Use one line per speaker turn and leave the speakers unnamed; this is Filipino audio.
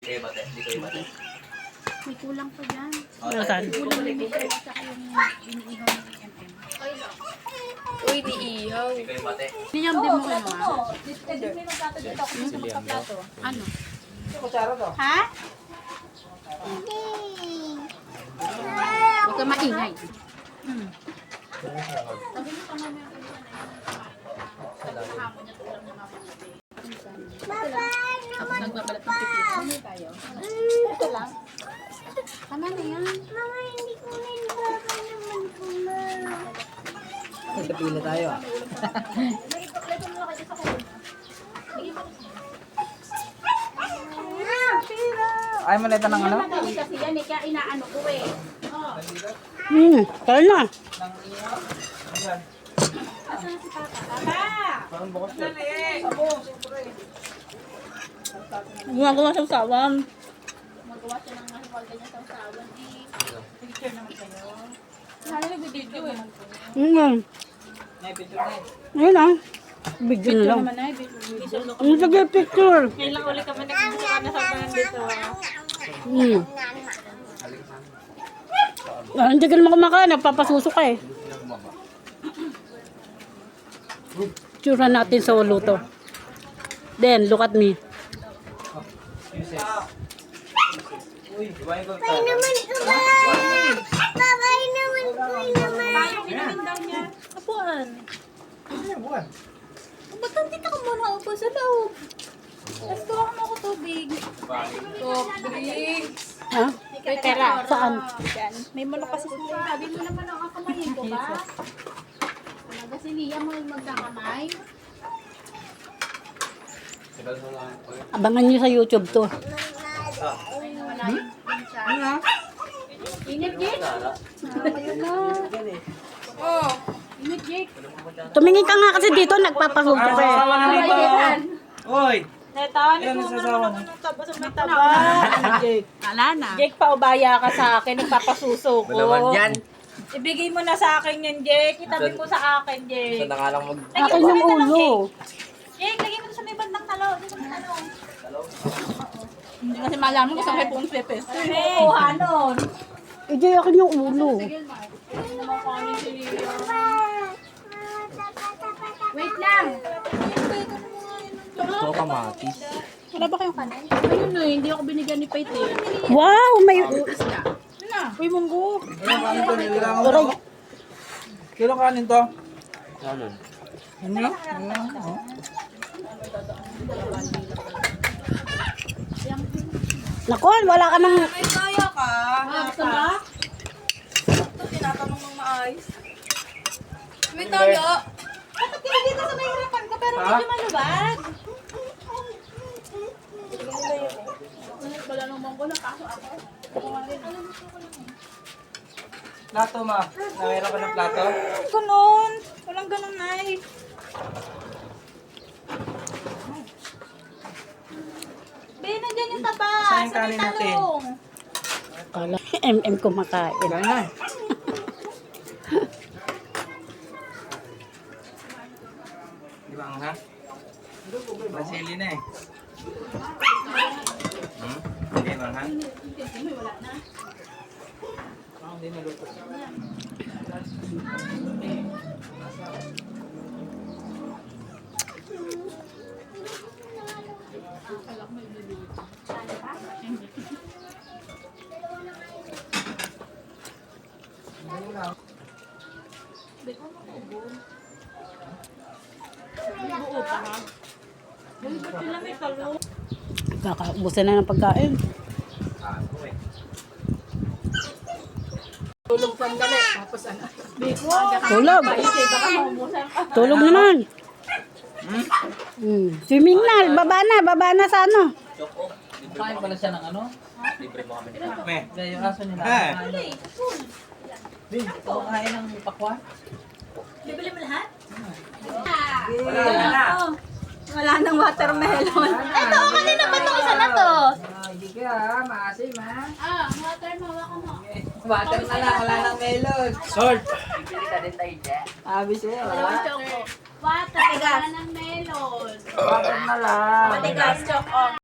May kulang pa dyan.
Nasaan?
Kulang na may kulang sa yung iniihaw ng MM.
Uy, iniihaw.
Niyam din mo kinuha. Ano? Ha? Huwag ka maingay. Tapos nagbabalat ng pipito. Ano tayo? Ito lang. Tama na yan.
Mama, hindi ko nilibaba naman ko na.
Sa pila tayo. Ay mo nito ng ano?
Madali kasi yan eh, kaya inaano ko eh.
Kaya na.
Asan si Papa? Papa!
Gumagawa sa usawan.
Magawa siya ng mahiwag ganyan sa usawan eh. Picture naman kayo. Sana nag-video eh.
Ayun ah. Video na lang.
Naman ay, video.
Ano sige picture?
Kailang ulit kami nagsusuka na sa parang dito.
Hindi ka naman kumakain. Nagpapasuso ka eh. Tsura natin sa luto. Then, look at me.
Pay naman ko ba? Babay naman ko naman.
Pinamin daw niya. Apuan. Ba't nandito ka muna upo sa loob? Tapos gawa mo ako tubig. Tubig.
Ha?
May pera.
Saan?
Yan. May manok kasi siya. Sabi mo naman ang kakamayin ko ba? Talaga si Lia mo magkakamay.
Abangan nyo sa YouTube to.
Wala yung pinsa. Init, Jake? Ayun na. Oh. Init, Jake.
Tumingin ka nga kasi dito. Nagpapasuso ka eh.
Oy!
Neto, hindi ko naman ng taba sa may taba.
Jake.
Wala na.
Jake, paubaya ka sa akin, nagpapasuso ko.
Naman yan.
Ibigay mo na sa akin yan, Jake. Itabi mo sa akin, Jake.
Sa nakalang mag...
Akin yung ulo.
Jake, lagay mo sa may bandang talo. Dito may talo.
Hindi kasi malaman ko sa may pong pepes.
Oo, hanon.
Ije, akin yung ulo.
Wait lang.
Ito kamatis.
Wala ba kayong kanin? Ayun no, hindi ako binigyan ni Paite.
Wow! May...
Isda.
Uy, munggo.
Kailang kanin to? Kanin. Ano?
Naku, wala ka nang...
May kaya ka.
Gusto ba?
Ito, tinatanong ng maayos. May toyo. Bakit hindi dito sa may harapan ko pero medyo maluwag?
Wala naman ko, nakaso ako.
Plato ma. Nawera ka ng plato?
Ganon. Walang ganon, Nay. Ben, nandiyan yung taba.
Saan yung
Sa may
kanin natin?
talong.
Kala, MM kumakain.
Wala na. Di ba ang ha? Masili na eh. Hindi ba ang ha? Hindi naluto.
Kakaubusan na ng pagkain.
Tulog sandali. Tapos ano?
Tulog. Tulog naman. Swimming na. Baba na sa ano.
Kain pala siya ng ano?
Me.
Kaya yung aso nila. Bin, kain ng pakwan?
Bibili mo lahat?
Wala na.
Wala nang watermelon. Ito, kanina ba itong isa na to?
Hindi ka, maasim ha.
Water, mawakan mo.
Water na lang, wala nang melon.
Salt.
Sabi siya,
Dalawang choco. Water, wala ng melon.
water na lang.
Matigas, chok.